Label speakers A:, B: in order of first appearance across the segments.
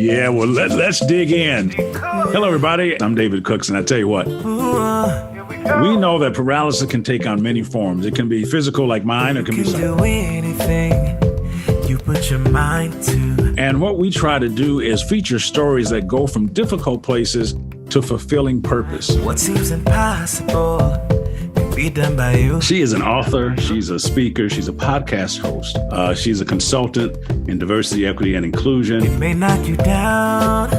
A: Yeah, well, let's dig in. Hello, everybody. I'm David Cooks, and I tell you what, we know that paralysis can take on many forms. It can be physical like mine. It can be
B: do anything you put your mind to.
A: And what we try to do is feature stories that go from difficult places to fulfilling purpose.
B: What seems impossible can be done by you.
A: She is an author. She's a speaker. She's a podcast host. She's a consultant in diversity, equity, and inclusion.
B: It may knock you down,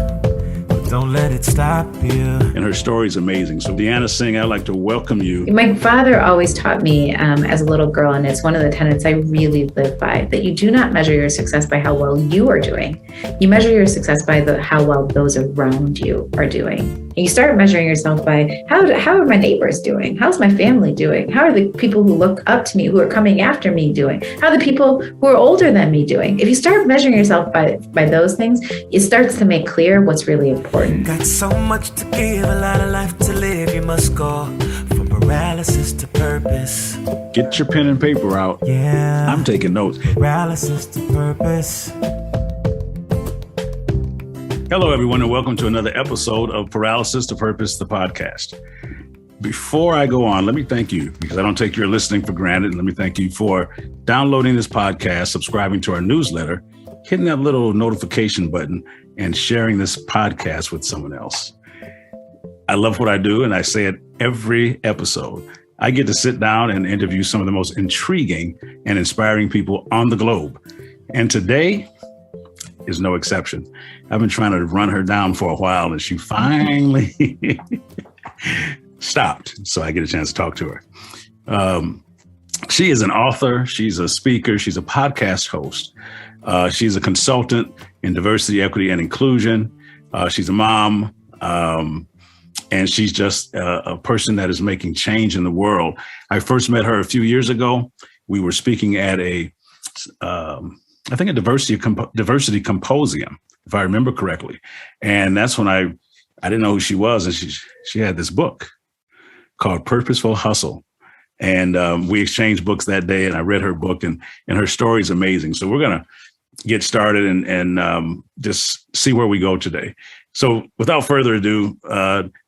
B: but don't let it stop you.
A: And her story is amazing. So Deanna Singh, I'd like to welcome you.
C: My father always taught me as a little girl, and it's one of the tenets I really live by, that you do not measure your success by how well you are doing. You measure your success by how well those around you are doing. And you start measuring yourself by how are my neighbors doing? How's my family doing? How are the people who look up to me, who are coming after me doing? How are the people who are older than me doing? If you start measuring yourself by those things, it starts to make clear what's really important.
B: Got so much to give, a lot of life to live. You must go from paralysis to purpose.
A: Get your pen and paper out.
B: Yeah,
A: I'm taking notes.
B: Paralysis to purpose.
A: Hello, everyone, and welcome to another episode of Paralysis to Purpose, the podcast. Before I go on, let me thank you, because I don't take your listening for granted. Let me thank you for downloading this podcast, subscribing to our newsletter, hitting that little notification button, and sharing this podcast with someone else. I love what I do, and I say it every episode. I get to sit down and interview some of the most intriguing and inspiring people on the globe. And today is no exception. I've been trying to run her down for a while, and she finally stopped, so I get a chance to talk to her. She is an author. She's a speaker. She's a podcast host. She's a consultant in diversity, equity, and inclusion. She's a mom, and she's just a person that is making change in the world. I first met her a few years ago. We were speaking at a diversity symposium, if I remember correctly. And that's when I didn't know who she was. And she had this book called Purposeful Hustle. And we exchanged books that day, and I read her book, and her story is amazing. So we're going to get started and just see where we go today. So without further ado,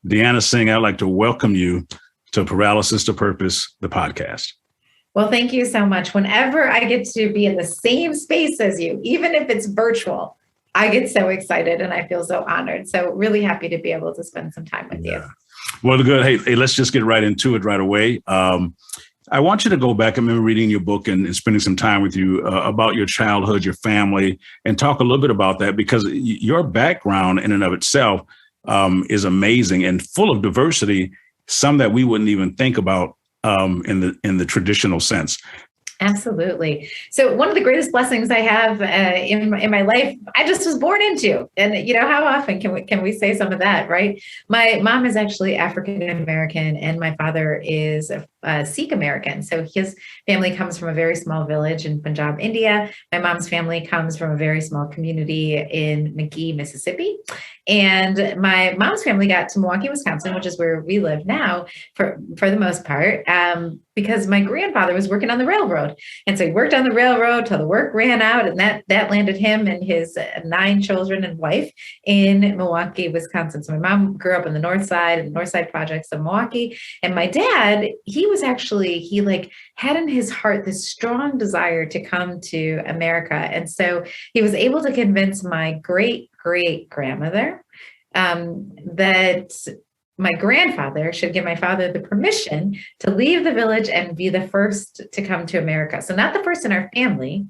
A: Deanna Singh, I'd like to welcome you to Paralysis to Purpose, the podcast.
C: Well, thank you so much. Whenever I get to be in the same space as you, even if it's virtual, I get so excited and I feel so honored. So really happy to be able to spend some time with you.
A: Well, good. Hey, let's just get right into it right away. I want you to go back. I remember reading your book and spending some time with you about your childhood, your family, and talk a little bit about that, because your background in and of itself is amazing and full of diversity, some that we wouldn't even think about in the traditional sense.
C: Absolutely. So one of the greatest blessings I have in my life, I just was born into. And how often can we say some of that, right? My mom is actually African American, and my father is Sikh American. So his family comes from a very small village in Punjab, India. My mom's family comes from a very small community in McGee, Mississippi. And my mom's family got to Milwaukee, Wisconsin, which is where we live now for the most part, because my grandfather was working on the railroad. And so he worked on the railroad till the work ran out, and that landed him and his 9 children and wife in Milwaukee, Wisconsin. So my mom grew up in the north side projects of Milwaukee. And my dad, he had in his heart this strong desire to come to America. And so he was able to convince my great-great-grandmother that my grandfather should give my father the permission to leave the village and be the first to come to America. So not the first in our family,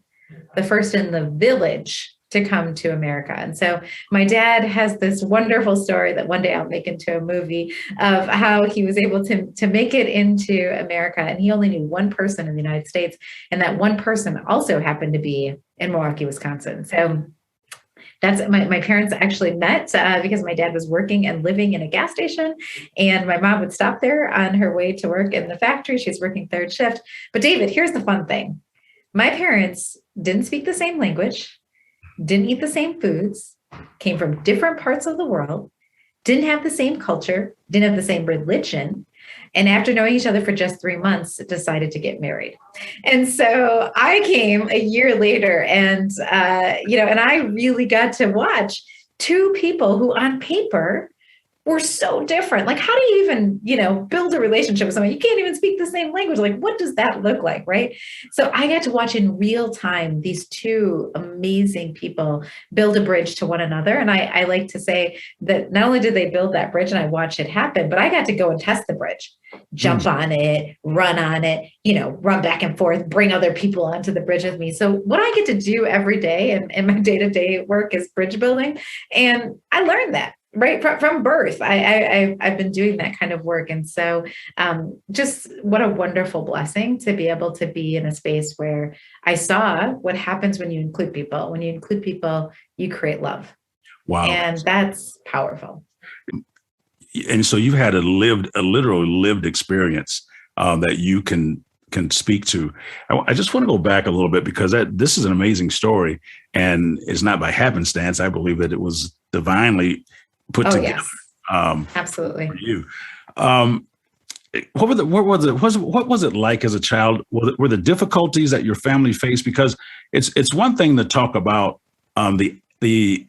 C: the first in the village to come to America. And so my dad has this wonderful story that one day I'll make into a movie of how he was able to make it into America. And he only knew one person in the United States. And that one person also happened to be in Milwaukee, Wisconsin. So that's my parents actually met because my dad was working and living in a gas station, and my mom would stop there on her way to work in the factory. She's working third shift. But David, here's the fun thing. My parents didn't speak the same language, didn't eat the same foods, came from different parts of the world, didn't have the same culture, didn't have the same religion. And after knowing each other for just 3 months, decided to get married. And so I came a year later and, and I really got to watch two people who on paper were so different. Like, how do you even, build a relationship with someone? You can't even speak the same language. Like, what does that look like? Right. So I got to watch in real time these two amazing people build a bridge to one another. And I like to say that not only did they build that bridge and I watched it happen, but I got to go and test the bridge, jump on it, run on it, run back and forth, bring other people onto the bridge with me. So what I get to do every day in my day-to-day work is bridge building. And I learned that. Right from birth, I've been doing that kind of work. And so just what a wonderful blessing to be able to be in a space where I saw what happens when you include people. When you include people, you create love.
A: Wow.
C: And that's powerful.
A: And so you've had a literal lived experience that you can speak to. I just want to go back a little bit because this is an amazing story, and it's not by happenstance. I believe that it was divinely put together.
C: Yes. Absolutely.
A: For you. What was it like as a child? Were the difficulties that your family faced? Because it's one thing to talk about the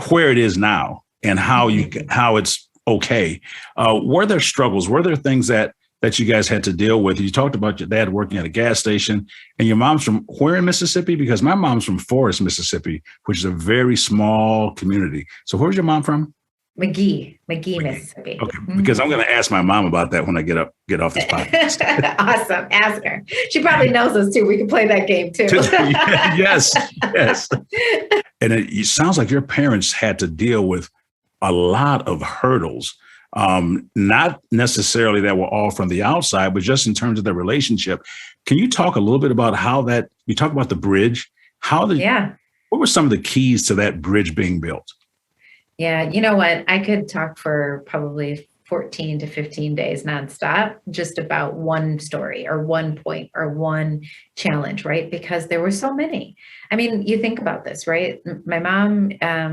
A: where it is now and how it's okay. Were there struggles? Were there things that you guys had to deal with? You talked about your dad working at a gas station, and your mom's from where in Mississippi? Because my mom's from Forest, Mississippi, which is a very small community. So where's your mom from?
C: McGee, Mississippi.
A: Okay, because I'm going to ask my mom about that when I get off this podcast.
C: Awesome. Ask her. She probably knows us too. We can play that game too.
A: Yes. And it sounds like your parents had to deal with a lot of hurdles. Not necessarily that were all from the outside, but just in terms of their relationship. Can you talk a little bit about how you talk about the bridge? What were some of the keys to that bridge being built?
C: Yeah. You know what? I could talk for probably 14 to 15 days nonstop, just about one story or one point or one challenge, right? Because there were so many. I mean, you think about this, right? My mom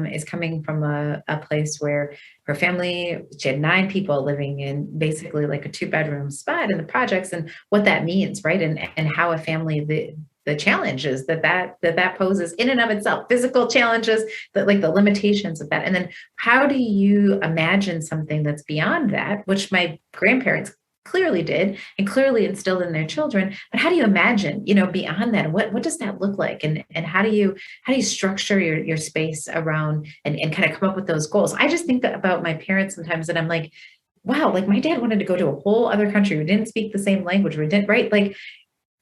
C: is coming from a place where her family, she had 9 people living in basically like a 2-bedroom spot in the projects, and what that means, right? And how a family, the challenges that poses in and of itself, physical challenges, like the limitations of that. And then how do you imagine something that's beyond that, which my grandparents clearly did and clearly instilled in their children, but how do you imagine, beyond that? What does that look like? And how do you structure your space around and kind of come up with those goals? I just think about my parents sometimes, and I'm like, wow, like my dad wanted to go to a whole other country. We didn't speak the same language. We didn't, right? Like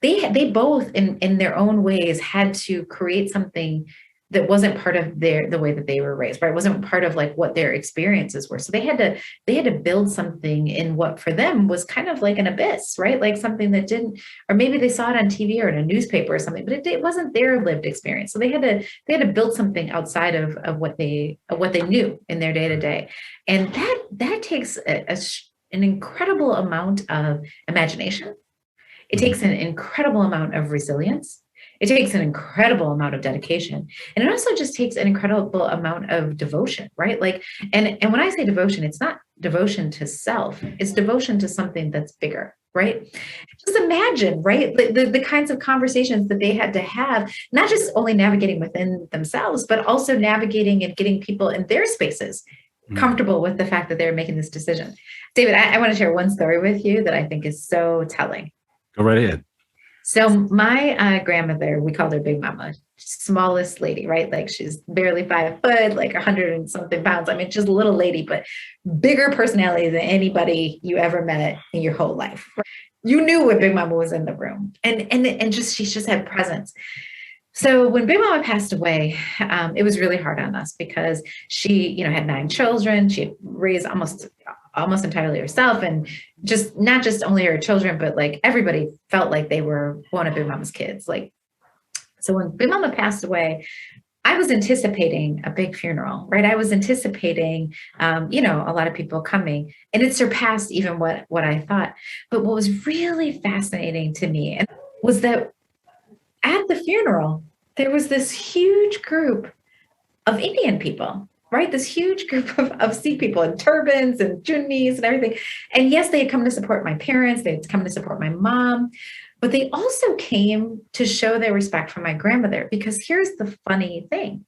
C: they both in their own ways had to create something that wasn't part of the way that they were raised, right? It wasn't part of like what their experiences were. So they had to build something in what for them was kind of like an abyss, right? Like something that didn't, or maybe they saw it on TV or in a newspaper or something, but it wasn't their lived experience. So they had to build something outside of what they knew in their day to day. And that takes an incredible amount of imagination. It takes an incredible amount of resilience. It takes an incredible amount of dedication. And it also just takes an incredible amount of devotion, right? Like, and when I say devotion, it's not devotion to self, it's devotion to something that's bigger, right? Just imagine, right? The kinds of conversations that they had to have, not just only navigating within themselves, but also navigating and getting people in their spaces comfortable with the fact that they're making this decision. David, I want to share one story with you that I think is so telling.
A: Go right ahead.
C: So my grandmother, we called her Big Mama, smallest lady, right? Like she's barely 5 foot, like 100 and something pounds. I mean, just a little lady, but bigger personality than anybody you ever met in your whole life. You knew when Big Mama was in the room, and she just had presence. So when Big Mama passed away, it was really hard on us because she, had 9 children. She had raised almost entirely herself, and just not just only her children, but like everybody felt like they were one of Big Mama's kids. Like, so when Big Mama passed away, I was anticipating a big funeral, right? I was anticipating, a lot of people coming, and it surpassed even what I thought. But what was really fascinating to me was that at the funeral, there was this huge group of Indian people, right? This huge group of Sikh people in turbans and chunnis and everything. And yes, they had come to support my parents. They had come to support my mom, but they also came to show their respect for my grandmother, because here's the funny thing.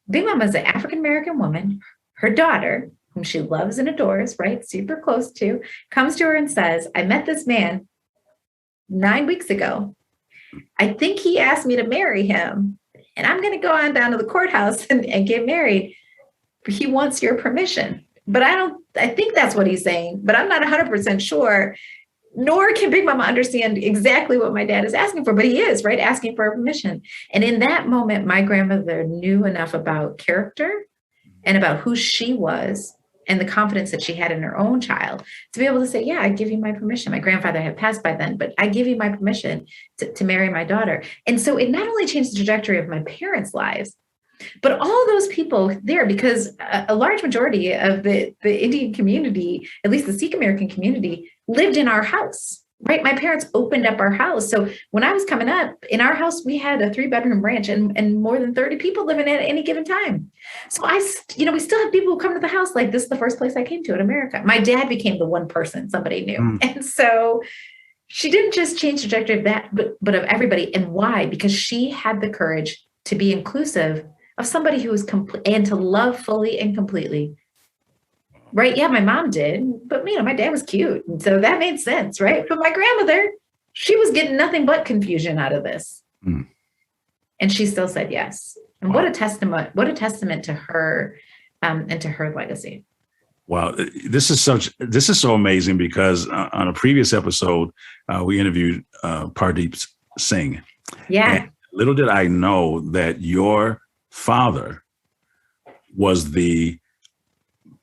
C: Big Mama is an African-American woman. Her daughter, whom she loves and adores, right? Super close to, comes to her and says, I met this man 9 weeks ago. I think he asked me to marry him, and I'm going to go on down to the courthouse and get married. He wants your permission. But I think that's what he's saying, but I'm not 100% sure, nor can Big Mama understand exactly what my dad is asking for, but he is, right, asking for permission. And in that moment, my grandmother knew enough about character and about who she was and the confidence that she had in her own child to be able to say, yeah, I give you my permission. My grandfather had passed by then, but I give you my permission to marry my daughter. And so it not only changed the trajectory of my parents' lives, but all those people there, because a large majority of the Indian community, at least the Sikh American community, lived in our house, right? My parents opened up our house. So when I was coming up, in our house, we had a 3-bedroom ranch and more than 30 people living at any given time. So we still have people who come to the house like, this is the first place I came to in America. My dad became the one person somebody knew. And so she didn't just change the trajectory of that, but of everybody. And why? Because she had the courage to be inclusive of somebody who was complete and to love fully and completely. Right. Yeah, my mom did, but my dad was cute. And so that made sense. Right. But my grandmother, she was getting nothing but confusion out of this. And she still said yes. And what a testament to her and to her legacy.
A: Wow. This is so amazing because on a previous episode, we interviewed Pardeep Singh.
C: Yeah.
A: And little did I know that your father was the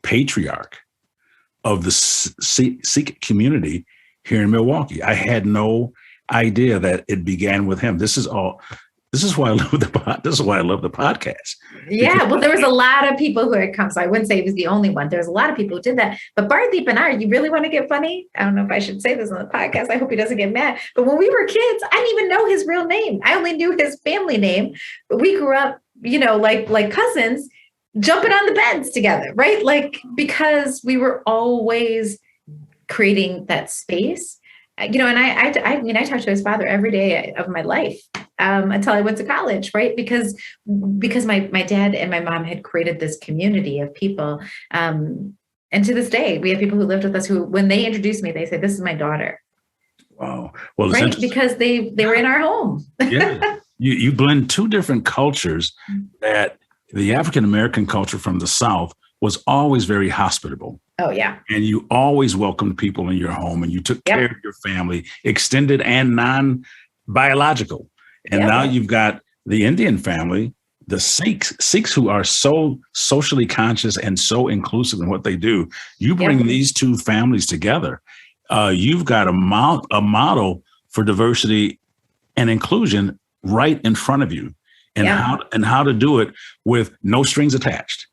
A: patriarch of the Sikh community here in Milwaukee. I had no idea that it began with him. This is why I love the podcast.
C: Yeah, well, there was a lot of people who had come, so I wouldn't say he was the only one. There's a lot of people who did that. But Pardeep and I, you really want to get funny? I don't know if I should say this on the podcast. I hope he doesn't get mad. But when we were kids, I didn't even know his real name. I only knew his family name. But we grew up, like cousins, jumping on the beds together, right? Like, because we were always creating that space. And I talked to his father every day of my life until I went to college, right? Because my dad and my mom had created this community of people. And to this day, we have people who lived with us who, when they introduced me, they say, this is my daughter.
A: Wow. Well,
C: right? Because they were in our home.
A: Yeah. You blend two different cultures. That the African-American culture from the South was always very hospitable.
C: Oh, yeah.
A: And you always welcomed people in your home and you took care of your family, extended and non-biological. And now you've got the Indian family, the Sikhs who are so socially conscious and so inclusive in what they do. You bring these two families together. You've got a model for diversity and inclusion right in front of you. And how to do it with no strings attached.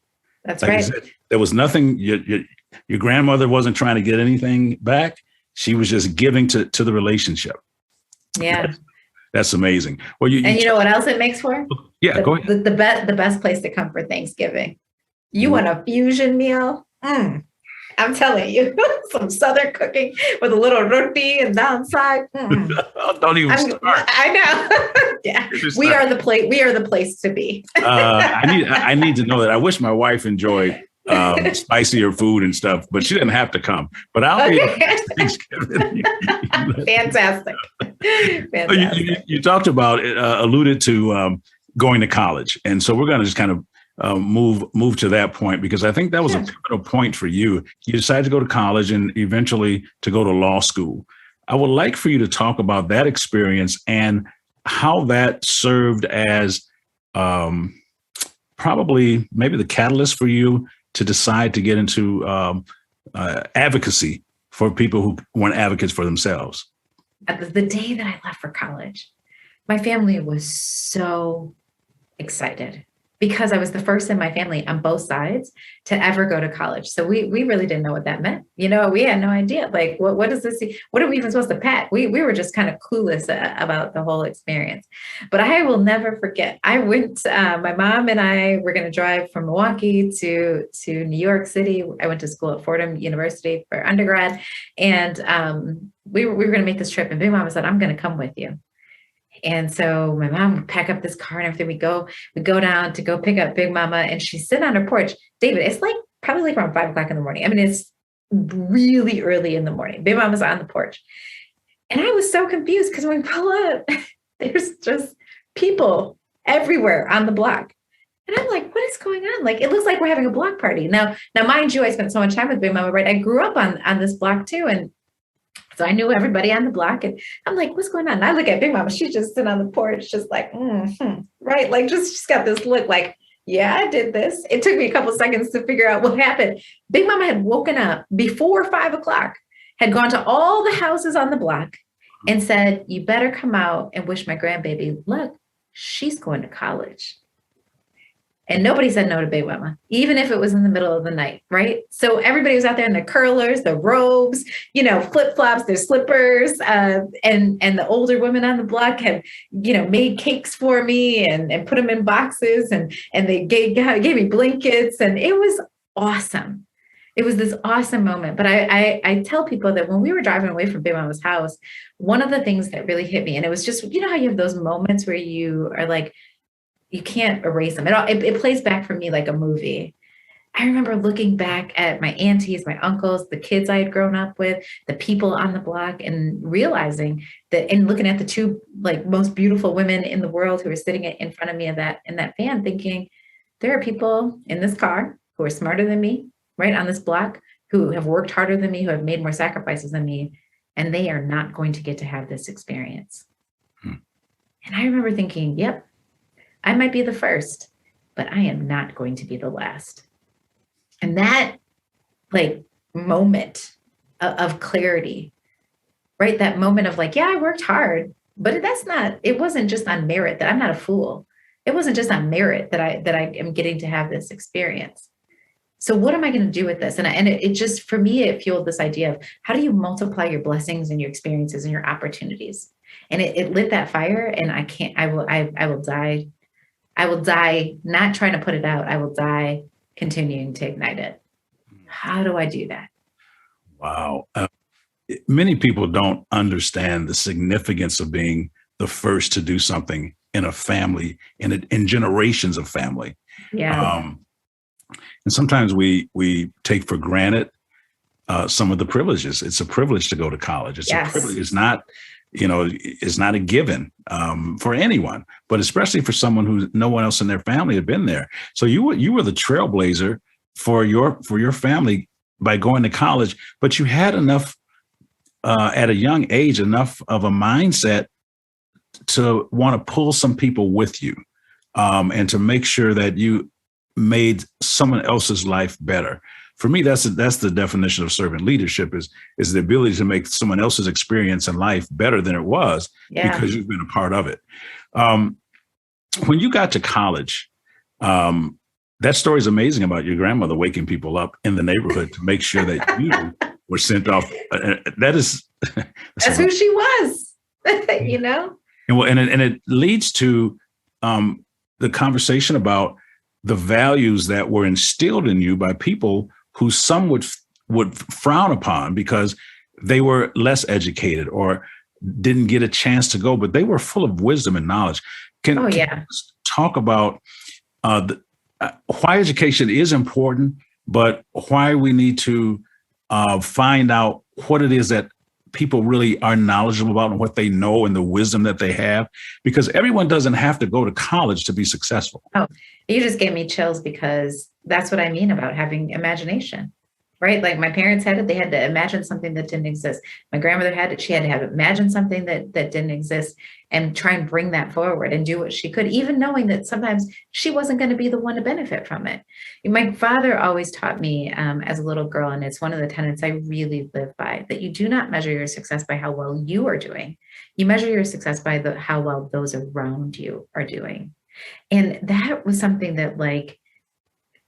C: That's right.
A: Said, there was nothing. Your grandmother wasn't trying to get anything back. She was just giving to the relationship.
C: Yeah,
A: that's amazing. Well, you
C: know what else it makes for?
A: Yeah, go ahead.
C: The best place to come for Thanksgiving. You want a fusion meal? I'm telling you, some Southern cooking with a little roti and downside.
A: Don't even start.
C: I know. Yeah, we are the place to be.
A: I need to know that. I wish my wife enjoyed spicier food and stuff, but she didn't have to come. But I'll be Thanksgiving.
C: Fantastic.
A: You talked about alluded to going to college, and so we're going to just kind of move to that point, because I think that was a pivotal point for you. You decided to go to college and eventually to go to law school. I would like for you to talk about that experience and how that served as probably maybe the catalyst for you to decide to get into advocacy for people who weren't advocates for themselves.
C: The day that I left for college, my family was so excited, because I was the first in my family on both sides to ever go to college. So we really didn't know what that meant. We had no idea. Like, what is this? What are we even supposed to pack? We were just kind of clueless about the whole experience. But I will never forget. I went, my mom and I were going to drive from Milwaukee to New York City. I went to school at Fordham University for undergrad. And we were going to make this trip. And Big Mama said, I'm going to come with you. And so my mom would pack up this car and everything. We go down to go pick up Big Mama, and she's sitting on her porch. David, it's like probably like around 5 o'clock in the morning. I mean, it's really early in the morning. Big Mama's on the porch. And I was so confused because when we pull up, there's just people everywhere on the block. And I'm like, what is going on? Like, it looks like we're having a block party. Now, mind you, I spent so much time with Big Mama, right? I grew up on this block too. And so I knew everybody on the block, and I'm like, what's going on? And I look at Big Mama, she's just sitting on the porch, just like, right? Like, she's got this look like, yeah, I did this. It took me a couple of seconds to figure out what happened. Big Mama had woken up before 5 o'clock, had gone to all the houses on the block and said, you better come out and wish my grandbaby luck. She's going to college. And nobody said no to Big Mama, even if it was in the middle of the night, right? So everybody was out there in their curlers, their robes, flip-flops, their slippers, and the older women on the block had, made cakes for me and put them in boxes, and they gave me blankets, and it was awesome. It was this awesome moment. But I tell people that when we were driving away from Big Mama's house, one of the things that really hit me, and it was just, how you have those moments where you are like, you can't erase them. It plays back for me like a movie. I remember looking back at my aunties, my uncles, the kids I had grown up with, the people on the block, and realizing that, and looking at the two like most beautiful women in the world who were sitting in front of me in that van, thinking, there are people in this car who are smarter than me, right, on this block, who have worked harder than me, who have made more sacrifices than me, and they are not going to get to have this experience. And I remember thinking, yep, I might be the first, but I am not going to be the last. And that like moment of clarity, right? That moment of like, yeah, I worked hard, but it wasn't just on merit that I'm not a fool. It wasn't just on merit that I am getting to have this experience. So what am I going to do with this? And it just, for me, it fueled this idea of how do you multiply your blessings and your experiences and your opportunities? And it lit that fire, and I will die. I will die not trying to put it out. I will die continuing to ignite it. How do I do that?
A: Wow. Many people don't understand the significance of being the first to do something in a family, in generations of family.
C: Yeah.
A: And sometimes we take for granted some of the privileges. It's a privilege to go to college. It's a privilege. It's not, it's not a given for anyone, but especially for someone who no one else in their family had been there. So you were the trailblazer for your family by going to college, but you had enough at a young age, enough of a mindset to want to pull some people with you and to make sure that you made someone else's life better. For me, that's the definition of servant leadership is the ability to make someone else's experience in life better than it was because you've been a part of it. When you got to college, that story is amazing about your grandmother waking people up in the neighborhood to make sure that you were sent off. That's
C: who she was,
A: And it leads to the conversation about the values that were instilled in you by people who some would frown upon because they were less educated or didn't get a chance to go, but they were full of wisdom and knowledge. Can you talk about why education is important, but why we need to find out what it is that people really are knowledgeable about and what they know and the wisdom that they have? Because everyone doesn't have to go to college to be successful.
C: Oh, you just gave me chills, because that's what I mean about having imagination, right? Like my parents had it, they had to imagine something that didn't exist. My grandmother had it, she had to have imagined something that didn't exist and try and bring that forward and do what she could, even knowing that sometimes she wasn't going to be the one to benefit from it. My father always taught me as a little girl, and it's one of the tenets I really live by, that you do not measure your success by how well you are doing. You measure your success by how well those around you are doing. And that was something that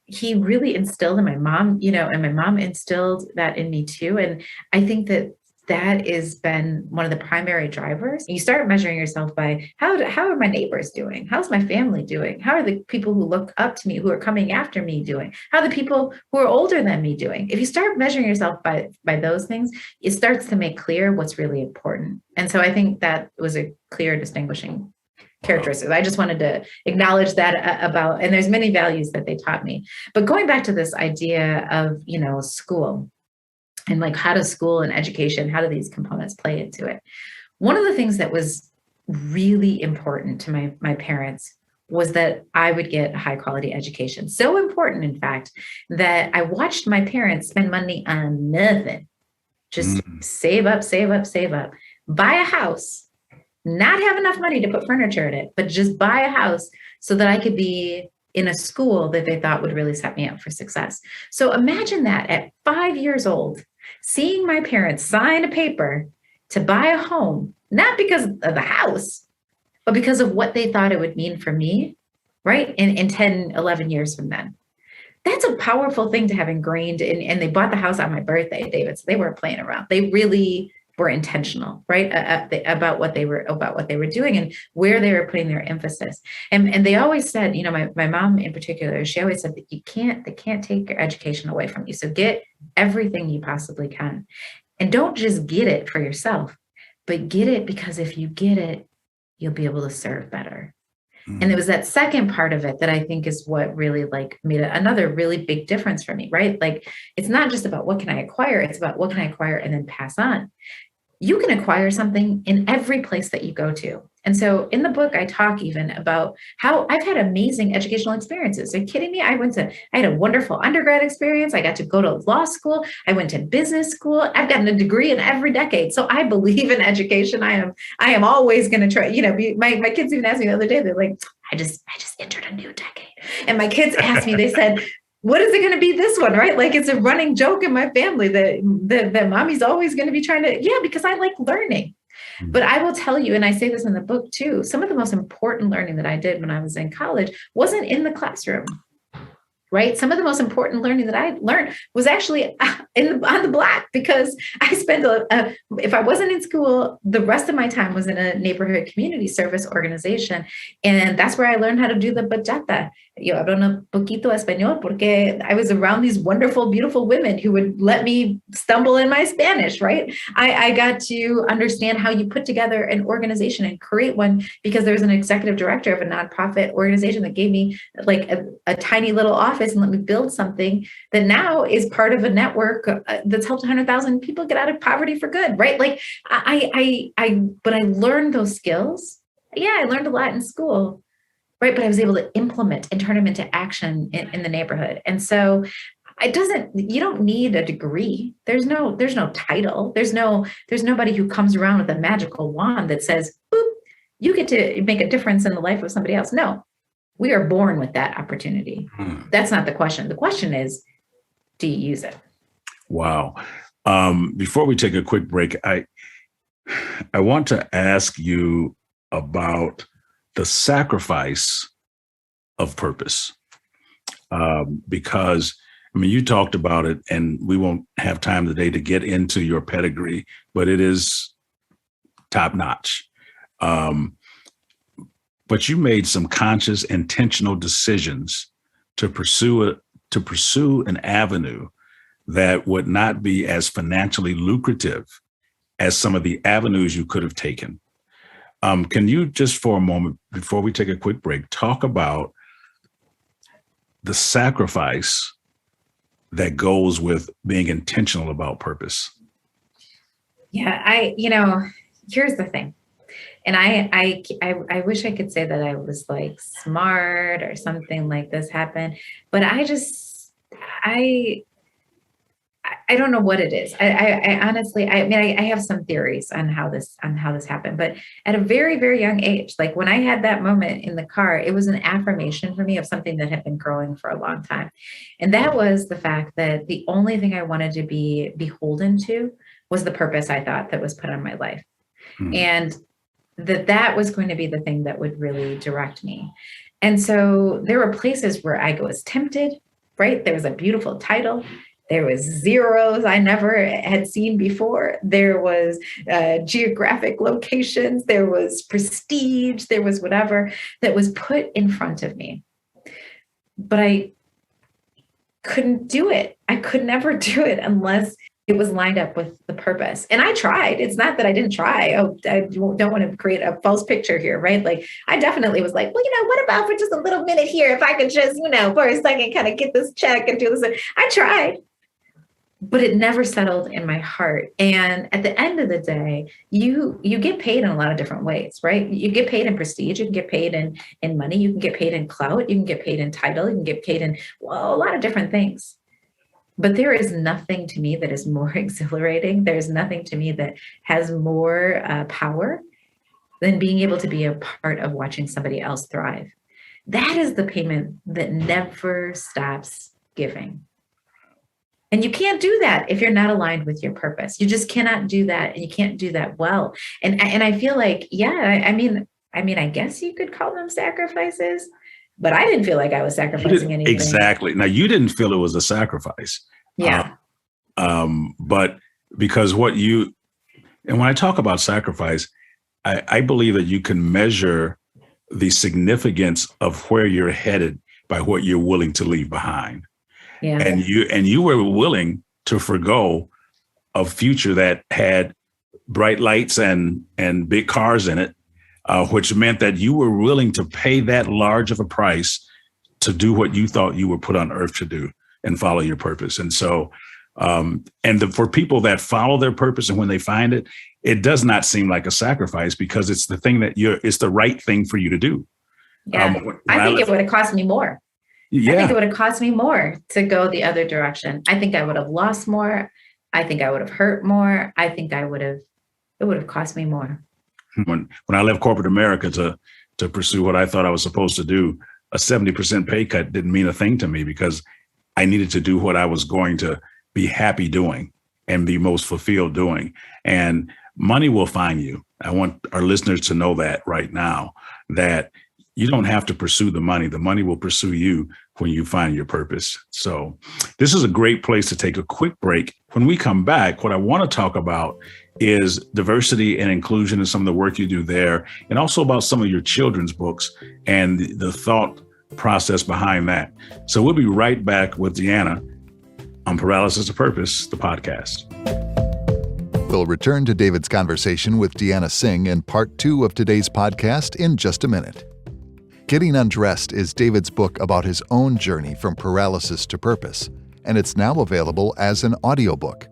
C: he really instilled in my mom, and my mom instilled that in me too. And I think that that has been one of the primary drivers. You start measuring yourself by how are my neighbors doing? How's my family doing? How are the people who look up to me, who are coming after me doing? How are the people who are older than me doing? If you start measuring yourself by those things, it starts to make clear what's really important. And so I think that was a clear distinguishing characteristics. I just wanted to acknowledge that about, and there's many values that they taught me. But going back to this idea of, school, and like, how does school and education, how do these components play into it? One of the things that was really important to my parents was that I would get a high quality education. So important, in fact, that I watched my parents spend money on nothing. Just save up, buy a house, not have enough money to put furniture in it, but just buy a house so that I could be in a school that they thought would really set me up for success. So imagine that at 5 years old, seeing my parents sign a paper to buy a home, not because of the house, but because of what they thought it would mean for me, right? In 10, 11 years from then. That's a powerful thing to have ingrained in, and they bought the house on my birthday, David. So they weren't playing around. They really were intentional, right? About what they were doing and where they were putting their emphasis. And they always said, my mom in particular, she always said that they can't take your education away from you. So get everything you possibly can. And don't just get it for yourself, but get it because if you get it, you'll be able to serve better. And it was that second part of it that I think is what really made another really big difference for me, right? Like, it's not just about what can I acquire, it's about what can I acquire and then pass on. You can acquire something in every place that you go to. And so in the book, I talk even about how I've had amazing educational experiences. Are you kidding me? I had a wonderful undergrad experience. I got to go to law school. I went to business school. I've gotten a degree in every decade. So I believe in education. I am always going to try, my kids even asked me the other day, they're like, I just entered a new decade. And my kids asked me, they said, what is it going to be this one, right? Like, it's a running joke in my family that mommy's always going to be trying to, because I like learning. But I will tell you, and I say this in the book too, some of the most important learning that I did when I was in college wasn't in the classroom, right? Some of the most important learning that I learned was actually on the block, because I spent, if I wasn't in school, the rest of my time was in a neighborhood community service organization. And that's where I learned how to do the bachata. Yo hablo un poquito español porque I was around these wonderful, beautiful women who would let me stumble in my Spanish, right? I got to understand how you put together an organization and create one, because there was an executive director of a nonprofit organization that gave me like a tiny little office and let me build something that now is part of a network that's helped 100,000 people get out of poverty for good, right? Like but I learned those skills. Yeah, I learned a lot in school. Right. But I was able to implement and turn them into action in the neighborhood. And so you don't need a degree. There's no title. There's nobody who comes around with a magical wand that says, boop, you get to make a difference in the life of somebody else. No, we are born with that opportunity. That's not the question. The question is, do you use it?
A: Wow. Before we take a quick break, I want to ask you about the sacrifice of purpose, because you talked about it, and we won't have time today to get into your pedigree, but it is top notch. But you made some conscious, intentional decisions to pursue an avenue that would not be as financially lucrative as some of the avenues you could have taken. Can you just for a moment, before we take a quick break, talk about the sacrifice that goes with being intentional about purpose?
C: Yeah, here's the thing. And I wish I could say that I was like smart or something like this happened, but I don't know what it is. I honestly, I have some theories on how this happened, but at a very, very young age, like when I had that moment in the car, it was an affirmation for me of something that had been growing for a long time. And that was the fact that the only thing I wanted to be beholden to was the purpose I thought that was put on my life. And that was going to be the thing that would really direct me. And so there were places where I was tempted, right? There was a beautiful title. There was zeros I never had seen before. There was geographic locations. There was prestige. There was whatever that was put in front of me. But I couldn't do it. I could never do it unless it was lined up with the purpose. And I tried. It's not that I didn't try. Oh, I don't want to create a false picture here, right? Like I definitely was like, well, what about for just a little minute here, if I could just, for a second, kind of get this check and do this. I tried, but it never settled in my heart. And at the end of the day, you get paid in a lot of different ways, right? You get paid in prestige. You can get paid in money. You can get paid in clout. You can get paid in title. You can get paid in a lot of different things. But there is nothing to me that is more exhilarating. There's nothing to me that has more power than being able to be a part of watching somebody else thrive. That is the payment that never stops giving. And you can't do that if you're not aligned with your purpose. You just cannot do that, and you can't do that well. And I feel like, I mean, I guess you could call them sacrifices, but I didn't feel like I was sacrificing anything.
A: Exactly. Now, you didn't feel it was a sacrifice.
C: Yeah.
A: But because and when I talk about sacrifice, I believe that you can measure the significance of where you're headed by what you're willing to leave behind.
C: Yeah.
A: And you were willing to forgo a future that had bright lights and big cars in it, which meant that you were willing to pay that large of a price to do what you thought you were put on earth to do and follow your purpose. And so, for people that follow their purpose and when they find it, it does not seem like a sacrifice because it's the thing it's the right thing for you to do.
C: Yeah. I think it would have cost me more.
A: Yeah.
C: I think it would have cost me more to go the other direction. I think I would have lost more. I think I would have hurt more. I think it would have cost me more.
A: When I left corporate America to pursue what I thought I was supposed to do, a 70% pay cut didn't mean a thing to me because I needed to do what I was going to be happy doing and be most fulfilled doing. And money will find you. I want our listeners to know that right now, that you don't have to pursue the money. The money will pursue you when you find your purpose. So this is a great place to take a quick break. When we come back, what I want to talk about is diversity and inclusion and some of the work you do there, and also about some of your children's books and the thought process behind that. So we'll be right back with Deanna on Paralysis to Purpose, the podcast.
D: We'll return to David's conversation with Deanna Singh in part 2 of today's podcast in just a minute. Getting Undressed is David's book about his own journey from paralysis to purpose, and it's now available as an audiobook.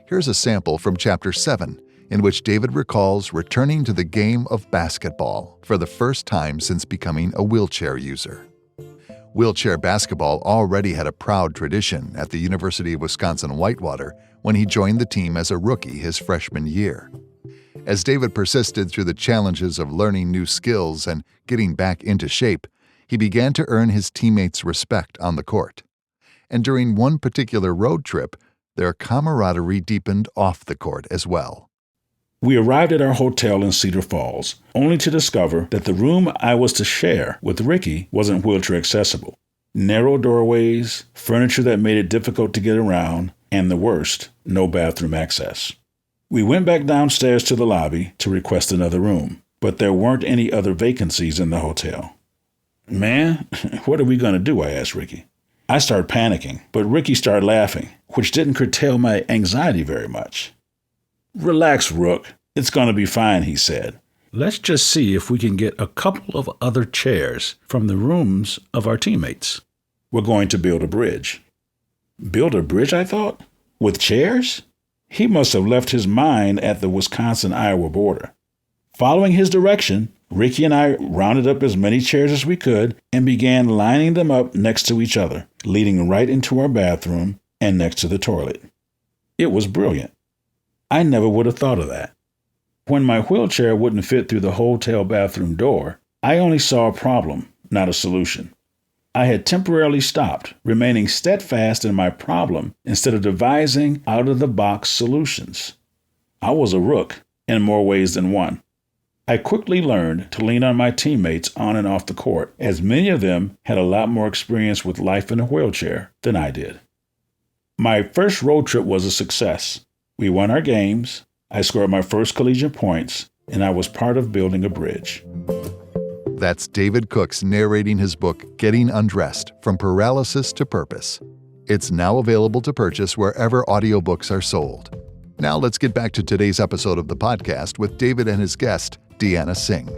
D: Here's a sample from Chapter 7, in which David recalls returning to the game of basketball for the first time since becoming a wheelchair user. Wheelchair basketball already had a proud tradition at the University of Wisconsin-Whitewater when he joined the team as a rookie his freshman year. As David persisted through the challenges of learning new skills and getting back into shape, he began to earn his teammates' respect on the court. And during one particular road trip, their camaraderie deepened off the court as well.
A: We arrived at our hotel in Cedar Falls, only to discover that the room I was to share with Ricky wasn't wheelchair accessible. Narrow doorways, furniture that made it difficult to get around, and the worst, no bathroom access. We went back downstairs to the lobby to request another room, but there weren't any other vacancies in the hotel. Man, what are we going to do? I asked Ricky. I started panicking, but Ricky started laughing, which didn't curtail my anxiety very much. Relax, Rook. It's going to be fine, he said. Let's just see if we can get a couple of other chairs from the rooms of our teammates. We're going to build a bridge. Build a bridge, I thought? With chairs? He must have left his mind at the Wisconsin-Iowa border. Following his direction, Ricky and I rounded up as many chairs as we could and began lining them up next to each other, leading right into our bathroom and next to the toilet. It was brilliant. I never would have thought of that. When my wheelchair wouldn't fit through the hotel bathroom door, I only saw a problem, not a solution. I had temporarily stopped, remaining steadfast in my problem instead of devising out-of-the-box solutions. I was a rook in more ways than one. I quickly learned to lean on my teammates on and off the court, as many of them had a lot more experience with life in a wheelchair than I did. My first road trip was a success. We won our games. I scored my first collegiate points, and I was part of building a bridge.
D: That's David Cooks narrating his book, Getting Undressed, From Paralysis to Purpose. It's now available to purchase wherever audiobooks are sold. Now let's get back to today's episode of the podcast with David and his guest, Deanna Singh.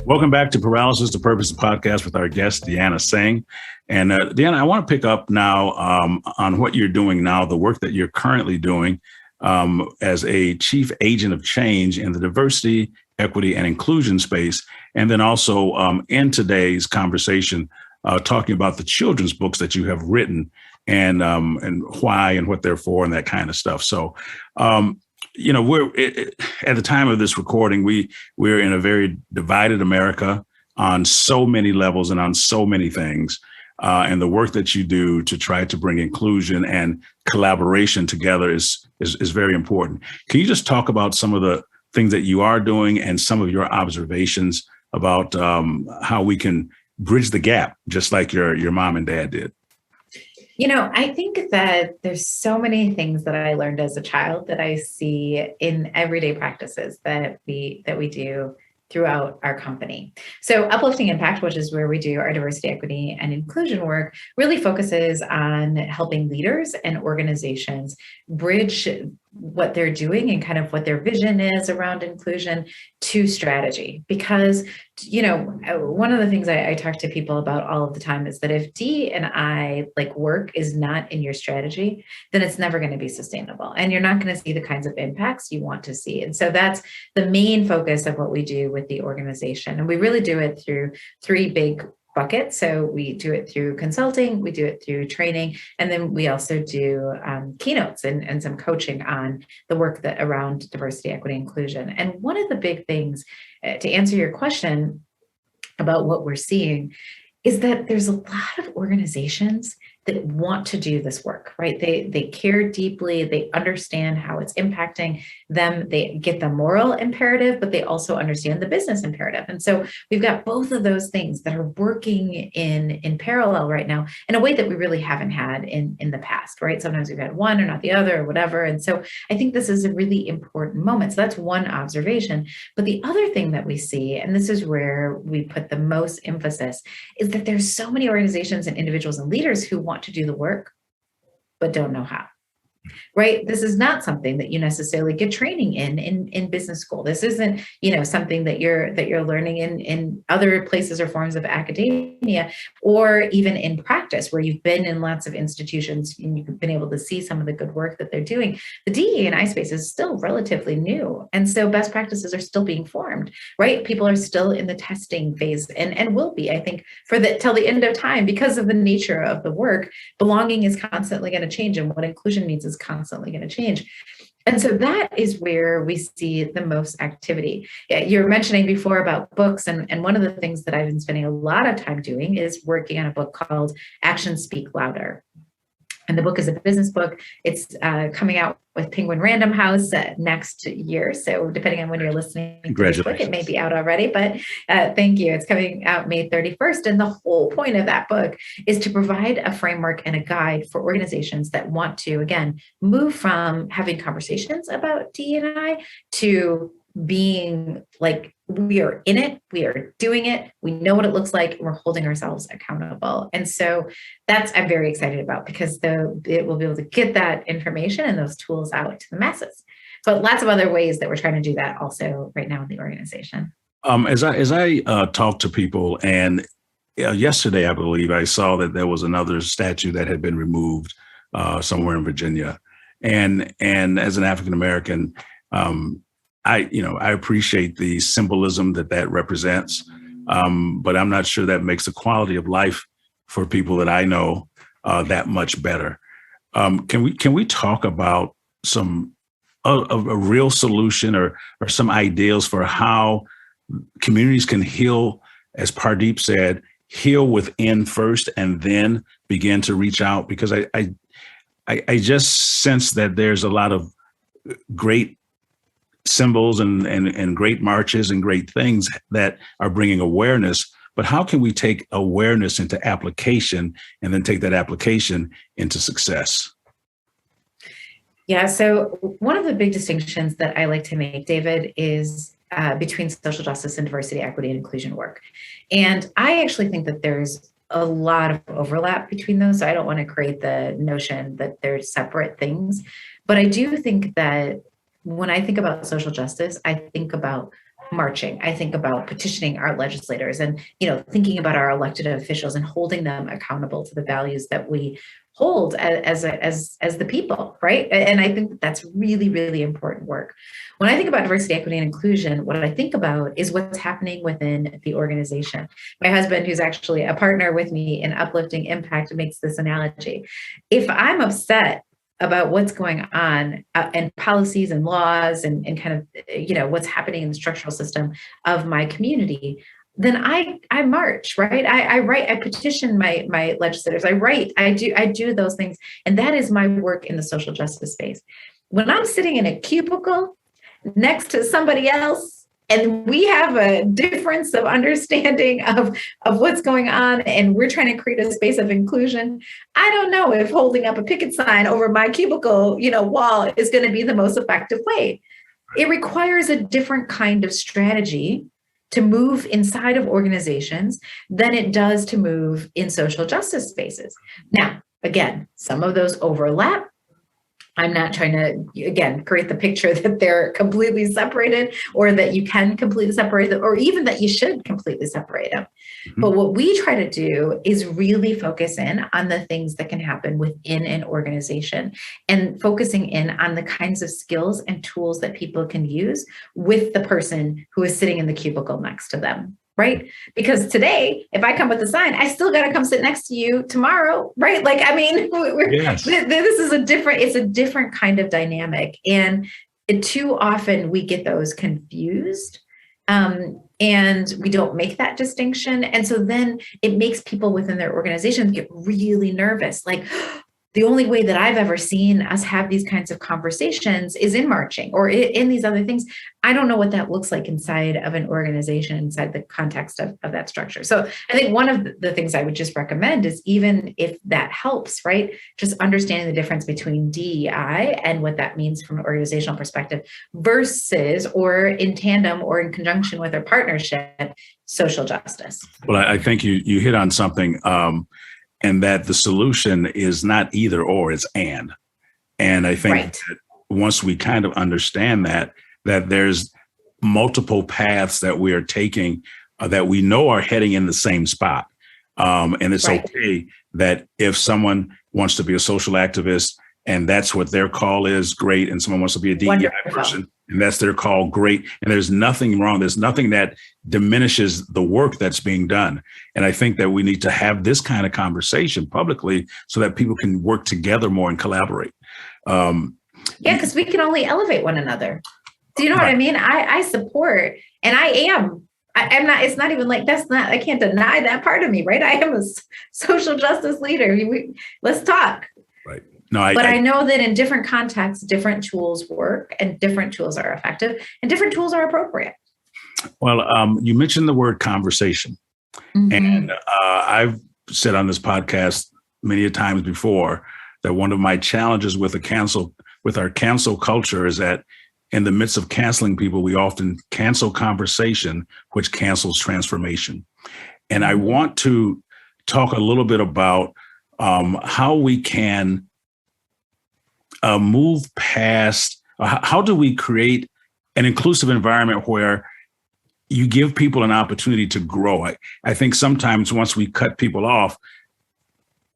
A: Welcome back to Paralysis to Purpose, the podcast with our guest, Deanna Singh. And Deanna, I want to pick up now on what you're doing now, the work that you're currently doing as a chief agent of change in the diversity, equity, and inclusion space. And then also in today's conversation, talking about the children's books that you have written and why and what they're for and that kind of stuff. So, we're at the time of this recording, we're in a very divided America on so many levels and on so many things. And the work that you do to try to bring inclusion and collaboration together is very important. Can you just talk about some of the things that you are doing and some of your observations about how we can bridge the gap, just like your mom and dad did?
C: I think that there's so many things that I learned as a child that I see in everyday practices that we do throughout our company. So Uplifting Impact, which is where we do our diversity, equity, and inclusion work, really focuses on helping leaders and organizations bridge what they're doing and kind of what their vision is around inclusion to strategy. Because, one of the things I talk to people about all of the time is that if D&I work is not in your strategy, then it's never going to be sustainable. And you're not going to see the kinds of impacts you want to see. And so that's the main focus of what we do with the organization. And we really do it through three big buckets. So we do it through consulting, we do it through training, and then we also do keynotes and some coaching on the work that around diversity, equity, inclusion. And one of the big things to answer your question about what we're seeing is that there's a lot of organizations that want to do this work, right? They care deeply, they understand how it's impacting them, they get the moral imperative, but they also understand the business imperative. And so we've got both of those things that are working in parallel right now in a way that we really haven't had in the past, right? Sometimes we've had one or not the other or whatever. And so I think this is a really important moment. So that's one observation. But the other thing that we see, and this is where we put the most emphasis, is that there's so many organizations and individuals and leaders who want to do the work, but don't know how. Right? This is not something that you necessarily get training in business school. This isn't, something that you're learning in other places or forms of academia, or even in practice where you've been in lots of institutions and you've been able to see some of the good work that they're doing. The DE&I space is still relatively new. And so best practices are still being formed, right? People are still in the testing phase and will be, I think, till the end of time, because of the nature of the work. Belonging is constantly going to change, and what inclusion needs is constantly going to change. And so that is where we see the most activity. You were mentioning before about books, and one of the things that I've been spending a lot of time doing is working on a book called Actions Speak Louder. And the book is a business book. It's coming out with Penguin Random House next year. So depending on when you're listening to this book, it may be out already, but thank you. It's coming out May 31st. And the whole point of that book is to provide a framework and a guide for organizations that want to, again, move from having conversations about D&I to being like, we are in it, we are doing it, we know what it looks like, and we're holding ourselves accountable. And so I'm very excited about, because it will be able to get that information and those tools out to the masses. But lots of other ways that we're trying to do that also right now in the organization.
A: As I talk to people, and yesterday, I believe I saw that there was another statue that had been removed somewhere in Virginia. And as an African-American, I appreciate the symbolism that represents, but I'm not sure that makes the quality of life for people that I know that much better. Can we talk about a real solution or some ideals for how communities can heal, as Pardeep said, heal within first and then begin to reach out? Because I just sense that there's a lot of great symbols and great marches and great things that are bringing awareness, but how can we take awareness into application and then take that application into success?
C: Yeah. So one of the big distinctions that I like to make, David, is between social justice and diversity, equity, and inclusion work. And I actually think that there's a lot of overlap between those. So I don't want to create the notion that they're separate things. But I do think that when I think about social justice, I think about marching. I think about petitioning our legislators and, thinking about our elected officials and holding them accountable to the values that we hold as the people, right? And I think that's really, really important work. When I think about diversity, equity, and inclusion, what I think about is what's happening within the organization. My husband, who's actually a partner with me in Uplifting Impact, makes this analogy. If I'm upset about what's going on and policies and laws and kind of, what's happening in the structural system of my community, then I march, right? I write, I petition my legislators, I do those things. And that is my work in the social justice space. When I'm sitting in a cubicle next to somebody else, and we have a difference of understanding of what's going on, and we're trying to create a space of inclusion, I don't know if holding up a picket sign over my cubicle, wall is going to be the most effective way. It requires a different kind of strategy to move inside of organizations than it does to move in social justice spaces. Now, again, some of those overlap. I'm not trying to, again, create the picture that they're completely separated or that you can completely separate them or even that you should completely separate them. Mm-hmm. But what we try to do is really focus in on the things that can happen within an organization and focusing in on the kinds of skills and tools that people can use with the person who is sitting in the cubicle next to them. Right? Because today, if I come with a sign, I still got to come sit next to you tomorrow. Right? Like, I mean, yes. This is it's a different kind of dynamic. And too often we get those confused and we don't make that distinction. And so then it makes people within their organizations get really nervous. Like, the only way that I've ever seen us have these kinds of conversations is in marching or in these other things. I don't know what that looks like inside of an organization, inside the context of that structure. So I think one of the things I would just recommend is, even if that helps, right, just understanding the difference between DEI and what that means from an organizational perspective versus, or in tandem or in conjunction with, or partnership, social justice.
A: Well, I think you hit on something. And that the solution is not either or, it's and. And I think that once we kind of understand that there's multiple paths that we are taking that we know are heading in the same spot. And it's okay that if someone wants to be a social activist and that's what their call is, great. And someone wants to be a DEI person and that's their call, great. And there's nothing wrong. There's nothing that diminishes the work that's being done. And I think that we need to have this kind of conversation publicly so that people can work together more and collaborate.
C: Because we can only elevate one another. Do you know what I mean? I support, and I'm not, it's not even like, I can't deny that part of me, right? I am a social justice leader. Let's talk.
A: Right.
C: No, I know that in different contexts, different tools work and different tools are effective and different tools are appropriate.
A: Well, you mentioned the word conversation. Mm-hmm. And I've said on this podcast many times before that one of my challenges with our cancel culture is that in the midst of canceling people, we often cancel conversation, which cancels transformation. And I want to talk a little bit about how we can move past, how do we create an inclusive environment where you give people an opportunity to grow? I think sometimes once we cut people off,